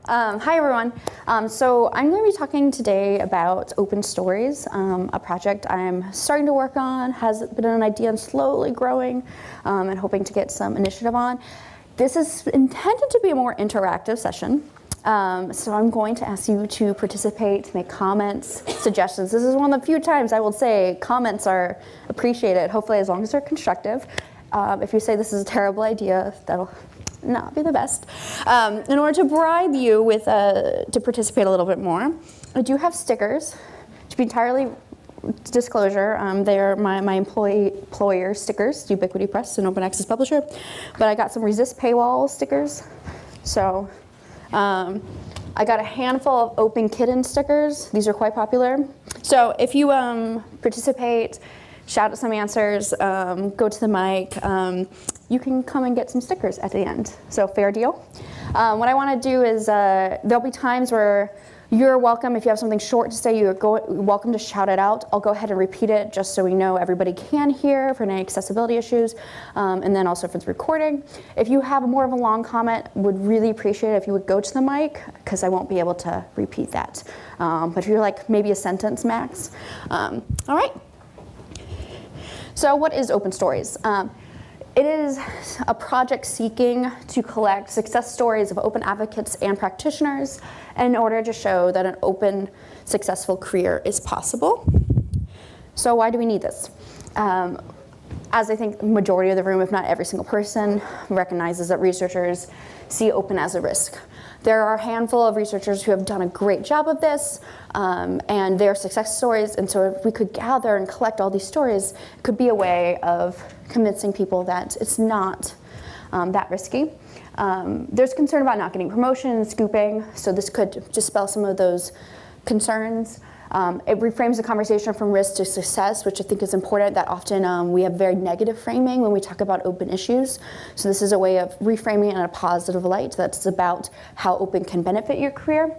Hi everyone. So I'm going to be talking today about open stories, a project I'm starting to work on, has been an idea and slowly growing, and hoping to get some initiative on. This is intended to be a more interactive session. So I'm going to ask you to participate, make comments, suggestions. This is one of the few times I will say comments are appreciated, hopefully as long as they're constructive. If you say this is a terrible idea, that'll not be the best. In order to bribe you with to participate a little bit more, I do have stickers. To be entirely disclosure, they are my employer stickers, Ubiquity Press, an open access publisher. But I got some resist paywall stickers. So I got a handful of open kitten stickers. These are quite popular. So if you participate, shout out some answers, go to the mic, you can come and get some stickers at the end. So fair deal. What I want to do is there'll be times where you're welcome. If you have something short to say, you're welcome to shout it out. I'll go ahead and repeat it just so we know everybody can hear for any accessibility issues, and then also for the recording. If you have more of a long comment, would really appreciate it if you would go to the mic, because I won't be able to repeat that. But if you're like maybe a sentence max. All right. So what is Open Stories? It is a project seeking to collect success stories of open advocates and practitioners in order to show that an open, successful career is possible. So why do we need this? As I think the majority of the room, if not every single person, recognizes that researchers see open as a risk. There are a handful of researchers who have done a great job of this, and they're success stories, and so if we could gather and collect all these stories, it could be a way of convincing people that it's not that risky. There's concern about not getting promotion and scooping, so this could dispel some of those concerns. It reframes the conversation from risk to success, which I think is important, that often we have very negative framing when we talk about open issues. So this is a way of reframing it in a positive light that's about how open can benefit your career.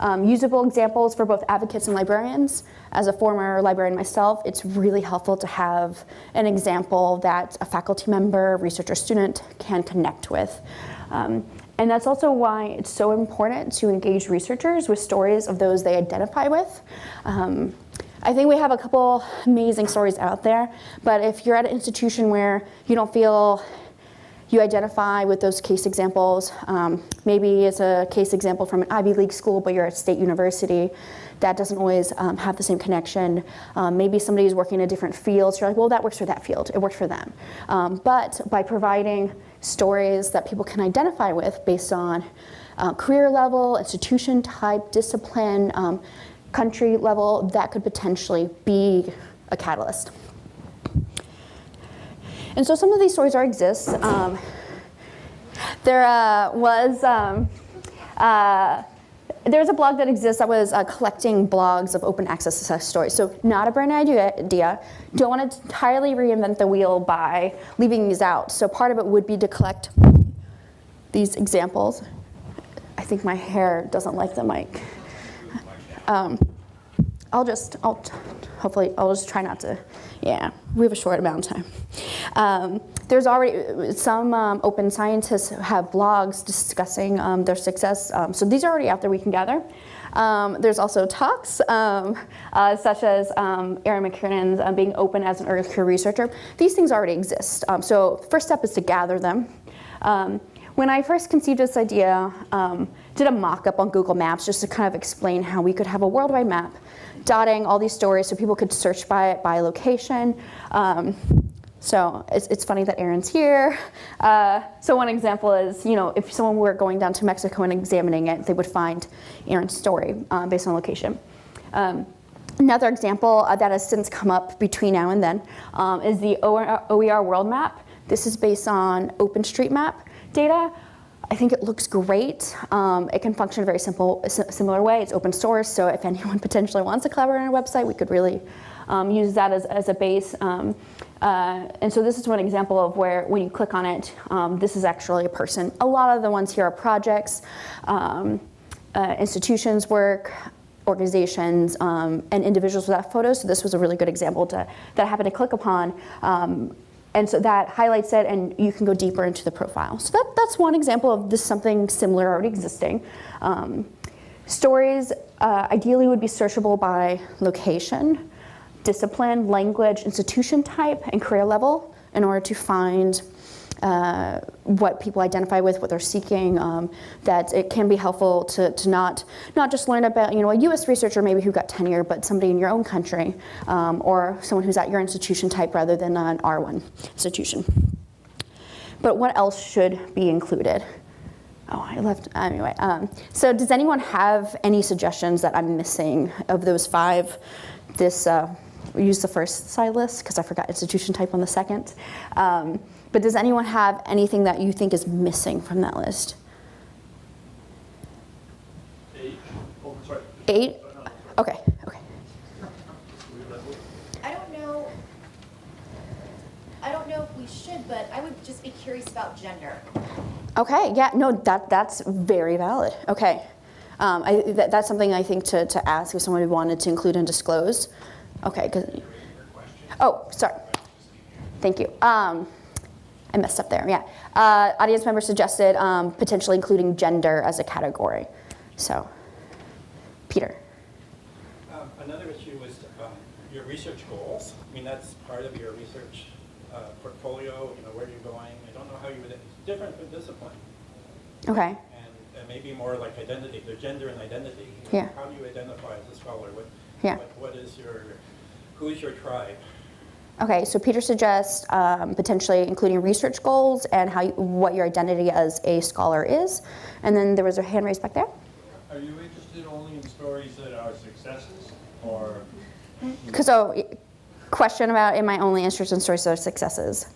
Usable examples for both advocates and librarians. As a former librarian myself, it's really helpful to have an example that a faculty member, researcher, student can connect with. And that's also why it's so important to engage researchers with stories of those they identify with. I think we have a couple amazing stories out there, but if you're at an institution where you don't feel you identify with those case examples, maybe it's a case example from an Ivy League school, but you're at State University, that doesn't always have the same connection. Maybe somebody's working in a different field, so you're like, well, that works for that field, it worked for them. But by providing stories that people can identify with based on career level, institution type, discipline, country level, that could potentially be a catalyst. And so some of these stories already exist. There's a blog that exists that was collecting blogs of open access success stories. So not a brand new idea. Don't want to entirely reinvent the wheel by leaving these out. So part of it would be to collect these examples. I think my hair doesn't like the mic. I'll just try not to, yeah, we have a short amount of time. There's already some open scientists have blogs discussing their success. So these are already out there we can gather. There's also talks, such as Erin McKiernan's being open as an early career researcher. These things already exist. So first step is to gather them. When I first conceived this idea, did a mock-up on Google Maps just to kind of explain how we could have a worldwide map dotting all these stories so people could search by it by location. So it's funny that Erin's here. So one example is, if someone were going down to Mexico and examining it, they would find Erin's story based on location. Another example that has since come up between now and then is the OER world map. This is based on OpenStreetMap data. I think it looks great. It can function in a very similar way. It's open source, so if anyone potentially wants to collaborate on a website, we could really use that as a base. And so this is one example of where, when you click on it, this is actually a person. A lot of the ones here are projects, institutions work, organizations, and individuals without photos. So this was a really good example that I happened to click upon. And so that highlights it, and you can go deeper into the profile. So that's one example of this something similar already existing. Stories ideally would be searchable by location, discipline, language, institution type, and career level in order to find what people identify with, what they're seeking. That it can be helpful to not just learn about a U.S. researcher maybe who got tenure, but somebody in your own country, or someone who's at your institution type rather than an R1 institution. But what else should be included? Oh, I left, anyway. So does anyone have any suggestions that I'm missing of those 5? We used the first side list because I forgot institution type on the second. But does anyone have anything that you think is missing from that list? 8. Oh, sorry. 8? Okay. I don't know if we should, but I would just be curious about gender. Okay, yeah, no, that's very valid. Okay. That's something I think to ask if someone wanted to include and disclose. Okay, oh, sorry. Thank you. I messed up there, yeah. Audience member suggested potentially including gender as a category. So, Peter. Another issue was your research goals. I mean, that's part of your research portfolio, where you're going. I don't know how you would, it's different for discipline. Okay. And maybe more like identity, the gender and identity. Yeah. How do you identify as a scholar? What is who's your tribe? Okay, so Peter suggests potentially including research goals and what your identity as a scholar is. And then there was a hand raised back there. Are you interested only in stories that are successes, or? So, question about, am I only interested in stories that are successes?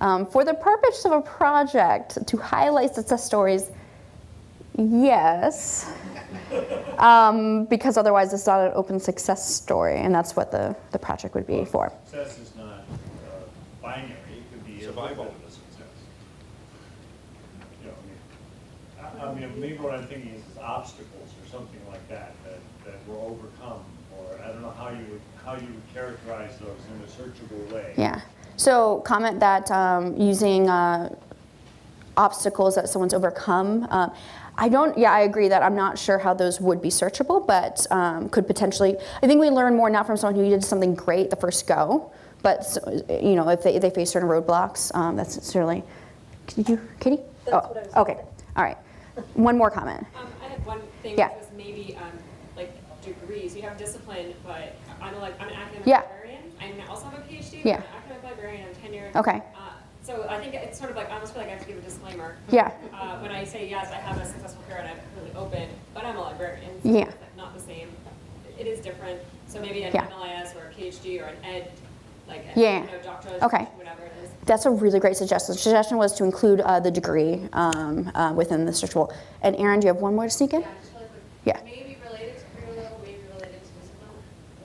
For the purpose of a project to highlight success stories, yes. Because otherwise it's not an open success story, and that's what the project would be for. Success is not binary, it could be survival of a success. I mean, maybe what I'm thinking is obstacles or something like that were overcome, or I don't know how you would characterize those in a searchable way. Yeah. So comment that using obstacles that someone's overcome. I agree that I'm not sure how those would be searchable, but could potentially, I think we learn more not from someone who did something great the first go, but if they face certain roadblocks, that's certainly, Katie? That's what I was okay, all right. One more comment. I had one thing, Yeah. which was maybe like degrees. You have discipline, but I'm an academic Yeah. librarian. I also have a PhD, Yeah. but I'm an academic librarian, I'm tenured. Okay. So I think it's sort of like, I almost feel like I have to give a disclaimer. Yeah. When I say, yes, I have a successful career and I'm really open, but I'm a librarian. So Yeah. it's not the same. It is different. So maybe an Yeah. MLIS or a PhD or an ed, like Yeah. doctorate, Okay. whatever it is. That's a really great suggestion. The suggestion was to include the degree within the searchable. And Aaron, do you have one more to sneak in? Yeah, just really quick. Yeah. Maybe related to career level, maybe related to discipline.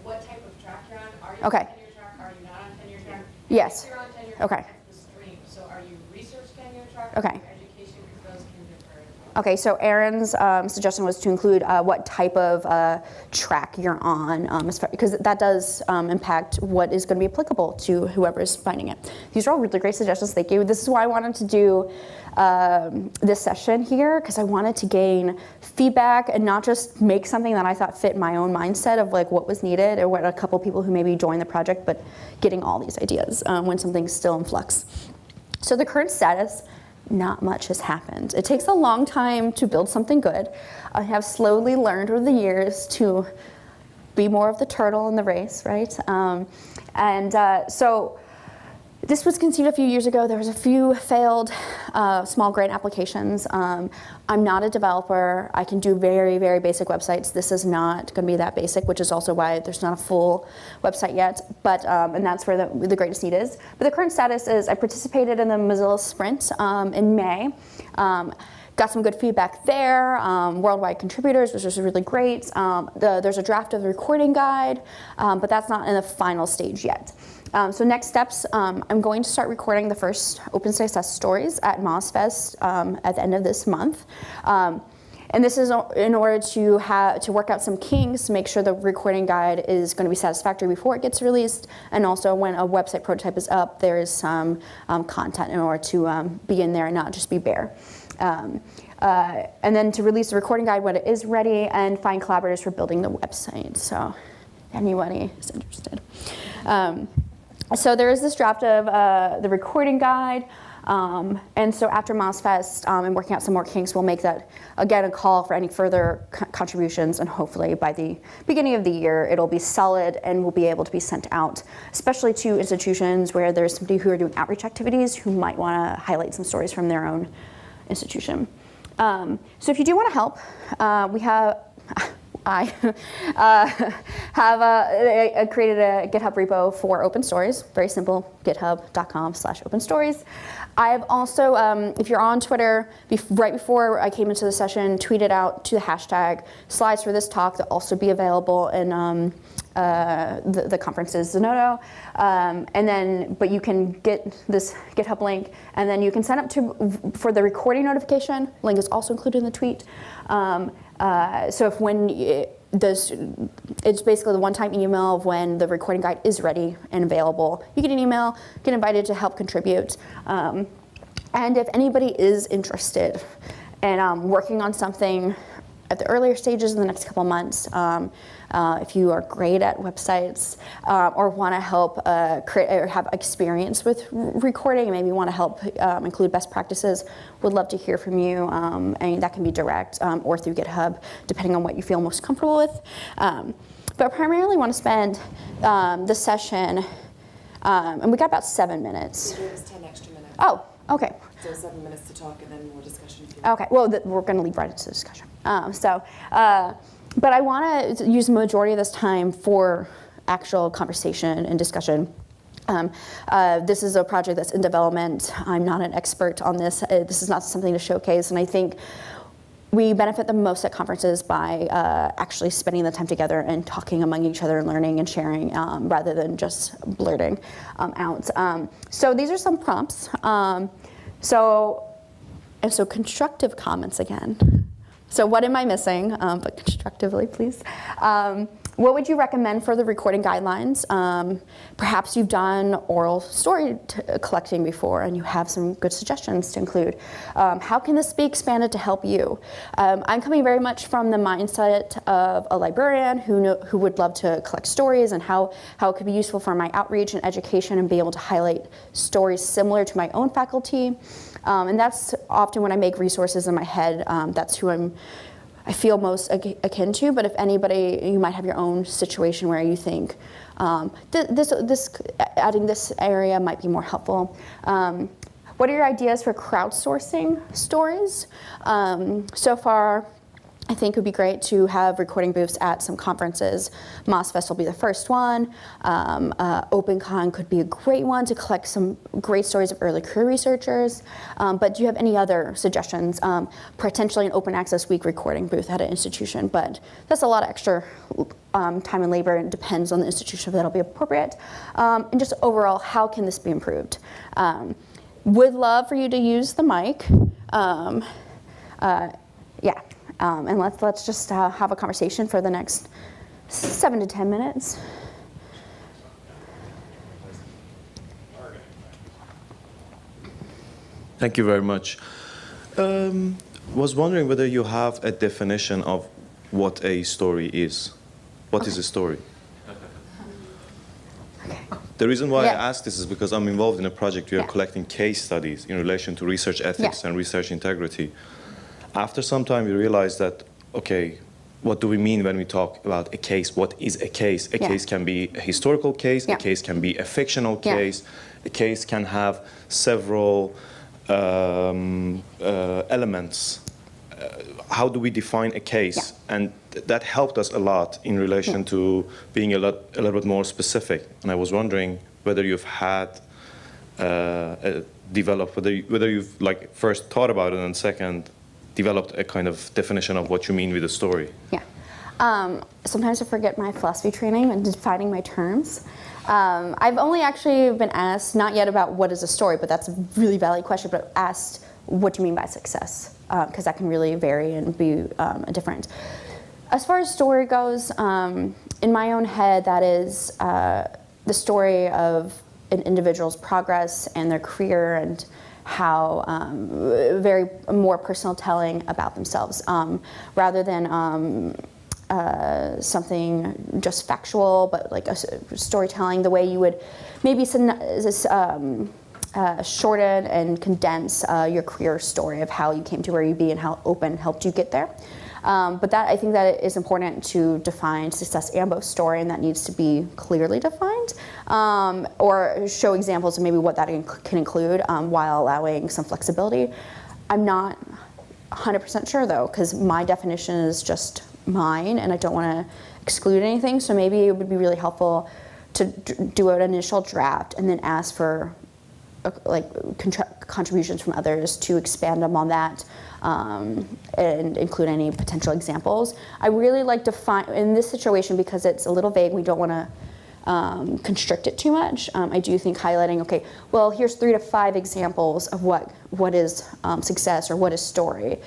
What type of track you're on? Are you Okay. on tenure track? Are you not on tenure track? Yes. If you're on tenure Okay. track, that's the stream. So are you research tenure track? Okay. Or education? Because those can differ. Okay, so Aaron's suggestion was to include what type of track you're on, because that does impact what is going to be applicable to whoever is finding it. These are all really great suggestions, thank you. This is why I wanted to do this session here, because I wanted to gain feedback and not just make something that I thought fit my own mindset of like what was needed, or what a couple people who maybe joined the project, but getting all these ideas when something's still in flux. So the current status, not much has happened. It takes a long time to build something good. I have slowly learned over the years to be more of the turtle in the race, right? So this was conceived a few years ago. There was a few failed small grant applications. I'm not a developer. I can do very, very basic websites. This is not going to be that basic, which is also why there's not a full website yet. But and that's where the greatest need is. But the current status is I participated in the Mozilla Sprint in May. Got some good feedback there, worldwide contributors, which was really great. There's a draft of the recording guide, but that's not in the final stage yet. So next steps, I'm going to start recording the first Open Success stories at MozFest at the end of this month. And this is in order to work out some kinks, to make sure the recording guide is going to be satisfactory before it gets released, and also when a website prototype is up, there is some content in order to be in there and not just be bare. And then to release the recording guide when it is ready, and find collaborators for building the website. So if anybody is interested. So there is this draft of the recording guide. And so after MozFest and working out some more kinks, we'll make that, again, a call for any further contributions, and hopefully by the beginning of the year, it'll be solid and will be able to be sent out, especially to institutions where there's somebody who are doing outreach activities who might want to highlight some stories from their own institution. So if you do want to help, I have created a GitHub repo for open stories. Very simple, github.com/open stories. I've also, if you're on Twitter, right before I came into the session, tweeted out to the hashtag slides for this talk that also be available in the conference's Zenodo. But you can get this GitHub link, and then you can sign up for the recording notification. Link is also included in the tweet. So if it's basically the one-time email of when the recording guide is ready and available. You get an email, get invited to help contribute. And if anybody is interested in working on something at the earlier stages in the next couple months, if you are great at websites or want to help create or have experience with recording, maybe want to help include best practices, would love to hear from you. And that can be direct or through GitHub, depending on what you feel most comfortable with. But I primarily want to spend the session, and we got about 7 minutes. We gave us 10 extra minutes. Oh, okay. So 7 minutes to talk and then more discussion. Okay, well, we're going to leave right into the discussion. But I want to use the majority of this time for actual conversation and discussion. This is a project that's in development. I'm not an expert on this. This is not something to showcase, and I think we benefit the most at conferences by actually spending the time together and talking among each other and learning and sharing rather than just blurting out. So these are some prompts. So constructive comments again. So what am I missing? But constructively, please. What would you recommend for the recording guidelines? Perhaps you've done oral story collecting before and you have some good suggestions to include. How can this be expanded to help you? I'm coming very much from the mindset of a librarian who would love to collect stories, and how it could be useful for my outreach and education and be able to highlight stories similar to my own faculty. And that's often when I make resources in my head, that's who I feel most akin to. But if anybody, you might have your own situation where you think adding this area might be more helpful. What are your ideas for crowdsourcing stories? So far, I think it would be great to have recording booths at some conferences. MozFest will be the first one. OpenCon could be a great one to collect some great stories of early career researchers. But do you have any other suggestions? Potentially an open access week recording booth at an institution, but that's a lot of extra time and labor, and it depends on the institution if that'll be appropriate. And just overall, how can this be improved? Would love for you to use the mic. And let's just have a conversation for the next 7 to 10 minutes. Thank you very much. Was wondering whether you have a definition of what a story is. What is a story? The reason why I ask this is because I'm involved in a project. We are collecting case studies in relation to research ethics and research integrity. After some time, we realized that, okay, what do we mean when we talk about a case? What is a case? A case can be a historical case, a case can be a fictional case, a case can have several elements. How do we define a case? And that helped us a lot in relation to being a little bit more specific. And I was wondering whether you've had developed, whether you've like first thought about it, and second, developed a kind of definition of what you mean with a story. Yeah. Sometimes I forget my philosophy training and defining my terms. I've only actually been asked, not yet about what is a story, but that's a really valid question, but asked what do you mean by success? Because that can really vary and be different. As far as story goes, in my own head, that is the story of an individual's progress and their career and how very more personal telling about themselves rather than something just factual, but like a storytelling, the way you would maybe shorten and condense your career story of how you came to where you be and how open helped you get there. But that, I think that it is important to define success and both story, and that needs to be clearly defined, or show examples of maybe what that can include while allowing some flexibility. I'm not 100% sure though, because my definition is just mine and I don't want to exclude anything, so maybe it would be really helpful to do an initial draft and then ask for contributions from others to expand upon that and include any potential examples. I really like to find, in this situation, because it's a little vague, we don't want to constrict it too much. I do think highlighting, okay, well, here's 3 to 5 examples of what is success or what is story.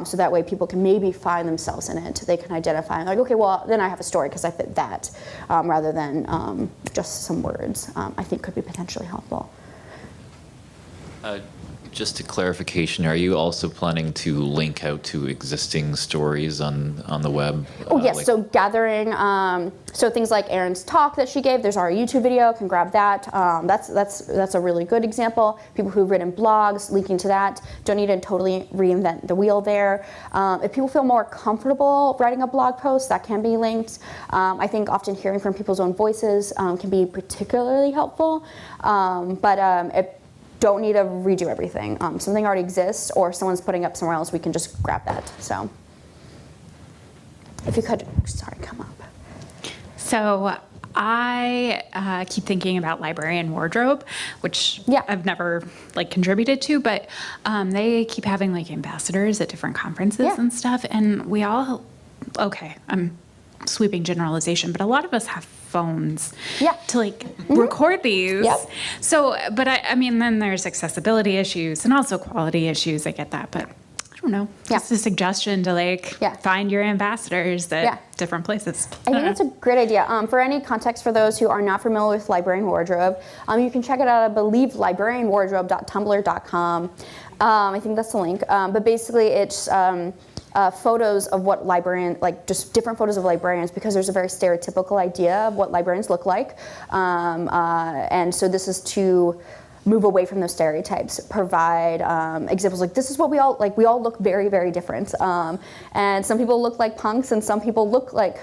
So that way people can maybe find themselves in it. They can identify, like, okay, well, then I have a story because I fit that, rather than just some words, I think could be potentially helpful. Just a clarification, are you also planning to link out to existing stories on the web? Oh yes, so gathering, so things like Erin's talk that she gave, there's our YouTube video, can grab that. That's a really good example. People who've written blogs, linking to that, don't need to totally reinvent the wheel there. If people feel more comfortable writing a blog post, that can be linked. I think often hearing from people's own voices can be particularly helpful, but don't need to redo everything. Something already exists or someone's putting up somewhere else, we can just grab that. So if you could, sorry, come up. So I keep thinking about librarian wardrobe, which I've never contributed to, but they keep having ambassadors at different conferences and stuff. And we all, okay, I'm sweeping generalization, but a lot of us have phones to record these. Yep. So, but I mean, then there's accessibility issues and also quality issues. I get that, but I don't know. Just a suggestion to find your ambassadors at different places. I think that's a great idea. For any context for those who are not familiar with librarian wardrobe, you can check it out, I believe, librarianwardrobe.tumblr.com. I think that's the link. But basically it's photos of what just different photos of librarians, because there's a very stereotypical idea of what librarians look like. And so this is to move away from those stereotypes, provide examples like this is what we all look very, very different. And some people look like punks and some people look like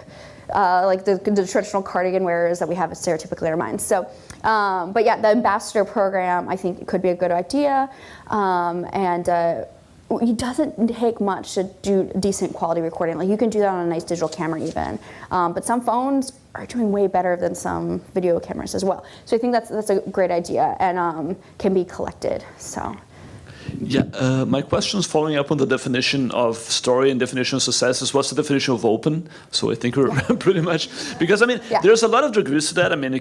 the traditional cardigan wearers that we have stereotypically in our minds. So, but yeah, the ambassador program, I think, could be a good idea. It doesn't take much to do decent quality recording. You can do that on a nice digital camera even. But some phones are doing way better than some video cameras as well. So I think that's a great idea and can be collected. So. Yeah, my question is following up on the definition of story and definition of success is what's the definition of open? So I think we're pretty much, because I mean, there's a lot of degrees to that. I mean,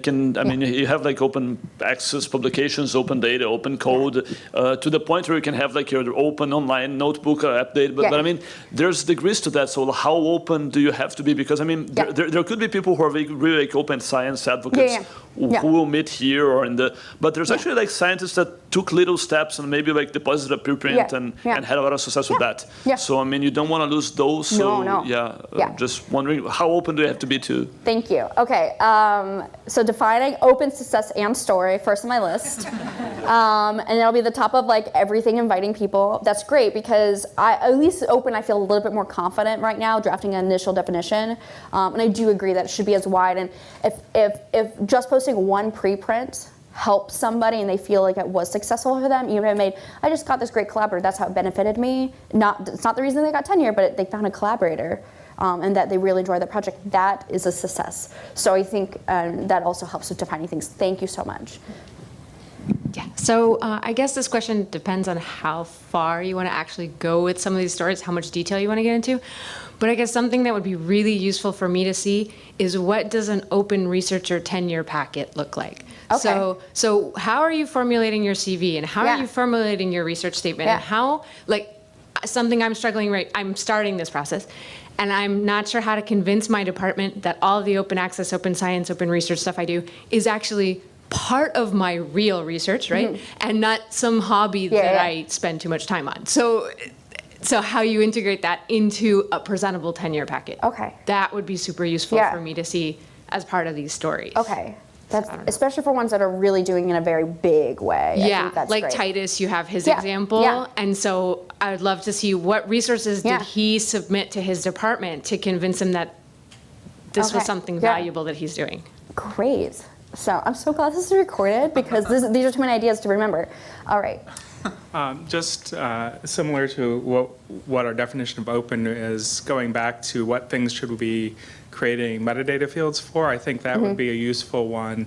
you have open access publications, open data, open code, to the point where you can have your open online notebook update. But I mean, there's degrees to that. So how open do you have to be? Because I mean, there could be people who are really open science advocates who will meet here or in the, but there's actually scientists that took little steps and maybe deposited a preprint and had a lot of success with that. So I mean, you don't want to lose those. So just wondering, how open do you have to be to? Thank you. Okay, so defining open, success, and story first on my list, and it'll be the top of everything, inviting people. That's great because at least open, I feel a little bit more confident right now drafting an initial definition, and I do agree that it should be as wide. And if just posting one preprint help somebody and they feel like it was successful for them, I just got this great collaborator, that's how it benefited me. It's not the reason they got tenure, but they found a collaborator and that they really enjoyed the project. That is a success. So I think that also helps with defining things. Thank you so much. Yeah, so I guess this question depends on how far you want to actually go with some of these stories, how much detail you want to get into. But I guess something that would be really useful for me to see is what does an open researcher tenure packet look like? Okay. So how are you formulating your CV and how are you formulating your research statement and how, like, something I'm struggling I'm starting this process and I'm not sure how to convince my department that all of the open access, open science, open research stuff I do is actually part of my real research, right? And not some hobby that I spend too much time on. So how you integrate that into a presentable tenure packet. Okay. That would be super useful for me to see as part of these stories. Okay. That's especially for ones that are really doing it in a very big way. I think that's like great. Titus, you have his example. And so I would love to see what resources did he submit to his department to convince him that this was something valuable that he's doing. Great. So I'm so glad this is recorded because these are too many ideas to remember. All right. Just similar to what our definition of open is, going back to what things should we be creating metadata fields for. I think that would be a useful one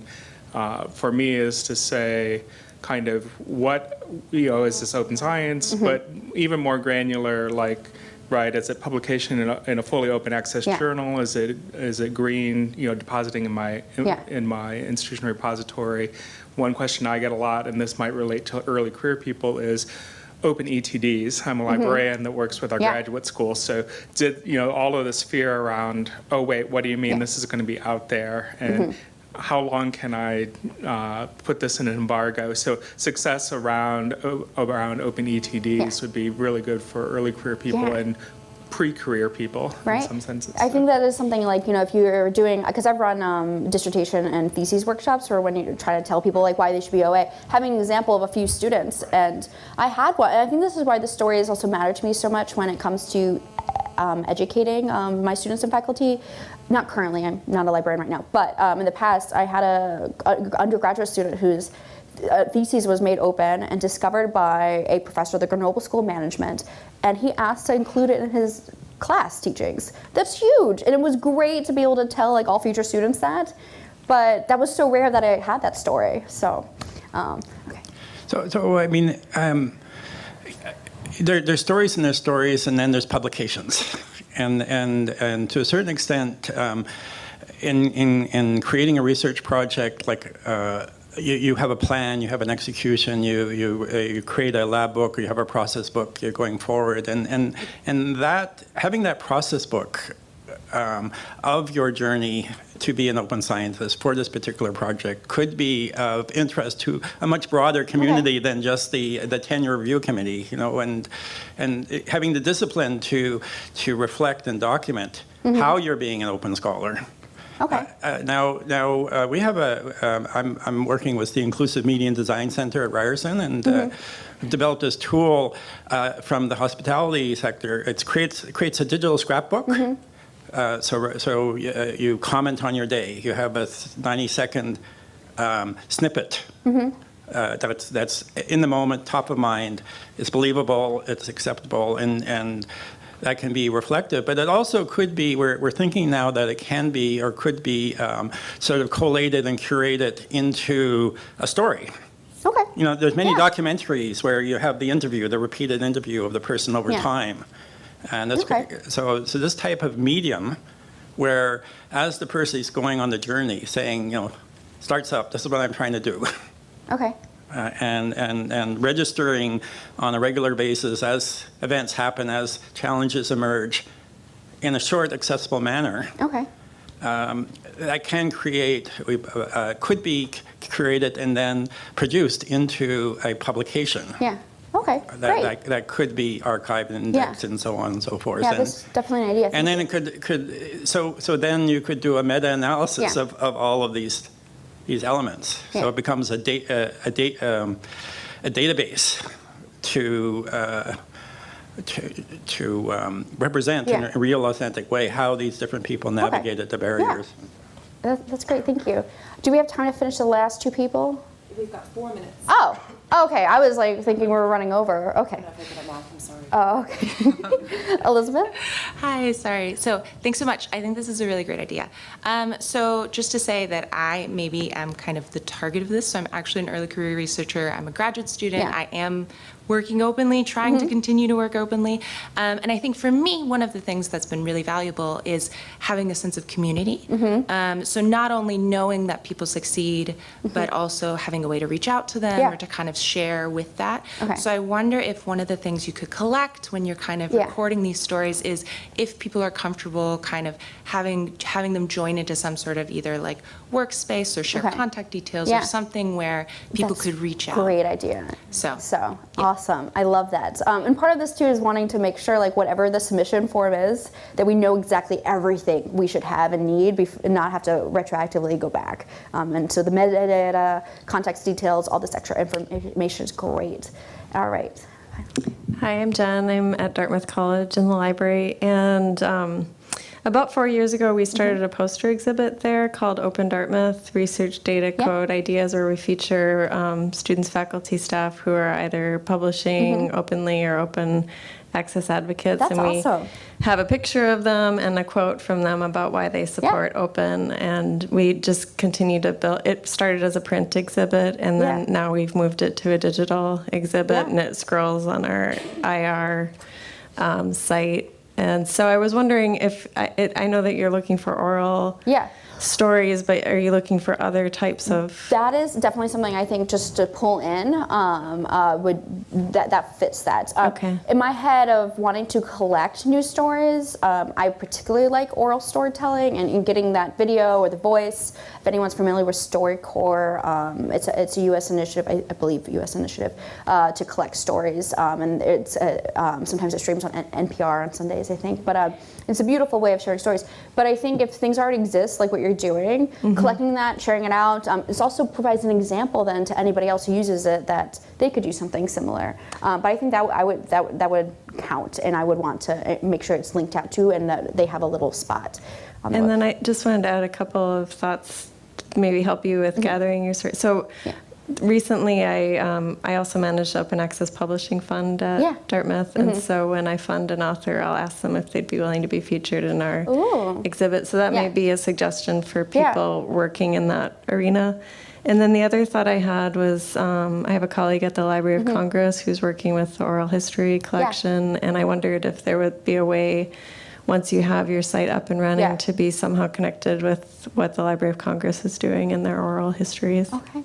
for me, is to say kind of what, is this open science, but even more granular, like, right, is it publication in a fully open access journal? Is it green, depositing in my institution repository? One question I get a lot, and this might relate to early career people, is open ETDs. I'm a librarian that works with our graduate school. So did, all of this fear around, oh wait, what do you mean this is going to be out there? And how long can I put this in an embargo? So success around open ETDs would be really good for early career people and pre-career people in some senses. I think that is something like, if you're doing, because I've run dissertation and theses workshops, or when you're trying to tell people like why they should be OA, having an example of a few students. And I had one, and I think this is why the stories also matter to me so much when it comes to educating my students and faculty. Not currently, I'm not a librarian right now, but in the past I had a undergraduate student whose thesis was made open and discovered by a professor of the Grenoble School of Management, and he asked to include it in his class teachings. That's huge, and it was great to be able to tell like all future students that, but that was so rare that I had that story. So, okay. So I mean, there's stories and there's stories, and then there's publications, and to a certain extent, in creating a research project, like. You have a plan, you have an execution, you create a lab book, or you have a process book, you're going forward, and that, having that process book of your journey to be an open scientist for this particular project could be of interest to a much broader community than just the tenure review committee, and having the discipline to reflect and document how you're being an open scholar. Okay. Now we have I'm working with the Inclusive Media and Design Center at Ryerson, and developed this tool from the hospitality sector. It creates a digital scrapbook. So you comment on your day. You have a 90-second snippet. That's in the moment, top of mind. It's believable. It's acceptable, and that can be reflective, but it also could be, we're thinking now that it can be or could be sort of collated and curated into a story. Okay. There's many documentaries where you have the repeated interview of the person over time. And that's so this type of medium where as the person is going on the journey saying, starts up, this is what I'm trying to do. Okay. And registering on a regular basis as events happen, as challenges emerge, in a short, accessible manner. Okay. That can could be created and then produced into a publication. Yeah. Okay. Great. That could be archived and indexed and so on and so forth. Yeah, that's definitely an idea. And then it could so then you could do a meta-analysis of all of these elements. So it becomes a database to represent in a real, authentic way how these different people navigated the barriers. Yeah. That's great. Thank you. Do we have time to finish the last two people? We've got 4 minutes. Oh, okay. I was like thinking we were running over. Okay. I'm sorry. Oh, okay. Elizabeth? Hi, sorry. So thanks so much. I think this is a really great idea. So just to say that I maybe am kind of the target of this. So I'm actually an early career researcher. I'm a graduate student. I am working openly, trying to continue to work openly. And I think for me, one of the things that's been really valuable is having a sense of community. So not only knowing that people succeed, but also having a way to reach out to them or to kind of share with that. So I wonder if one of the things you could collect when you're kind of recording these stories is if people are comfortable kind of having them join into some sort of either like workspace or share contact details or something where people could reach out. Great idea. So awesome. I love that. And part of this too is wanting to make sure like whatever the submission form is, that we know exactly everything we should have and need and not have to retroactively go back. And so the metadata, context details, all this extra information is great. All right. Hi, I'm Jen. I'm at Dartmouth College in the library, and about 4 years ago, we started a poster exhibit there called Open Dartmouth Research Data Code Ideas, where we feature students, faculty, staff who are either publishing openly or open access advocates. That's and we awesome. have a picture of them and a quote from them about why they support open, and we just continue to build. It started as a print exhibit, and then now we've moved it to a digital exhibit, and it scrolls on our IR site. And so I was wondering if, I know that you're looking for oral stories, but are you looking for other types of? That is definitely something I think just to pull in that fits that. In my head of wanting to collect news stories, I particularly like oral storytelling and getting that video or the voice. If anyone's familiar with StoryCorps, it's a U.S. initiative, I believe U.S. initiative, to collect stories, and it's sometimes it streams on NPR on Sundays, I think. But it's a beautiful way of sharing stories. But I think if things already exist, like what you're doing, collecting that, sharing it out, it also provides an example then to anybody else who uses it that they could do something similar. But I think that would count, and I would want to make sure it's linked out to, and that they have a little spot. And then I just wanted to add a couple of thoughts to maybe help you with gathering your story. So recently I also managed Open Access Publishing Fund at Dartmouth, and so when I fund an author, I'll ask them if they'd be willing to be featured in our exhibit. So that may be a suggestion for people working in that arena. And then the other thought I had was I have a colleague at the Library of Congress who's working with the oral history collection, and I wondered if there would be a way, once you have your site up and running, to be somehow connected with what the Library of Congress is doing in their oral histories. Okay,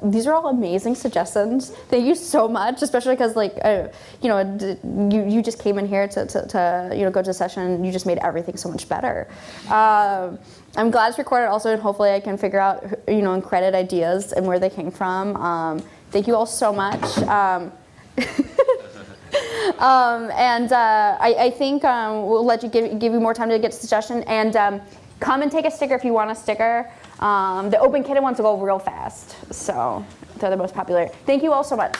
these are all amazing suggestions. Thank you so much, especially because you just came in here to go to a session. You just made everything so much better. I'm glad it's recorded also, and hopefully I can figure out and credit ideas and where they came from. Thank you all so much. I think we'll let you give you more time to get to the session, and come and take a sticker if you want a sticker. The open kitted ones will go real fast, so they're the most popular. Thank you all so much.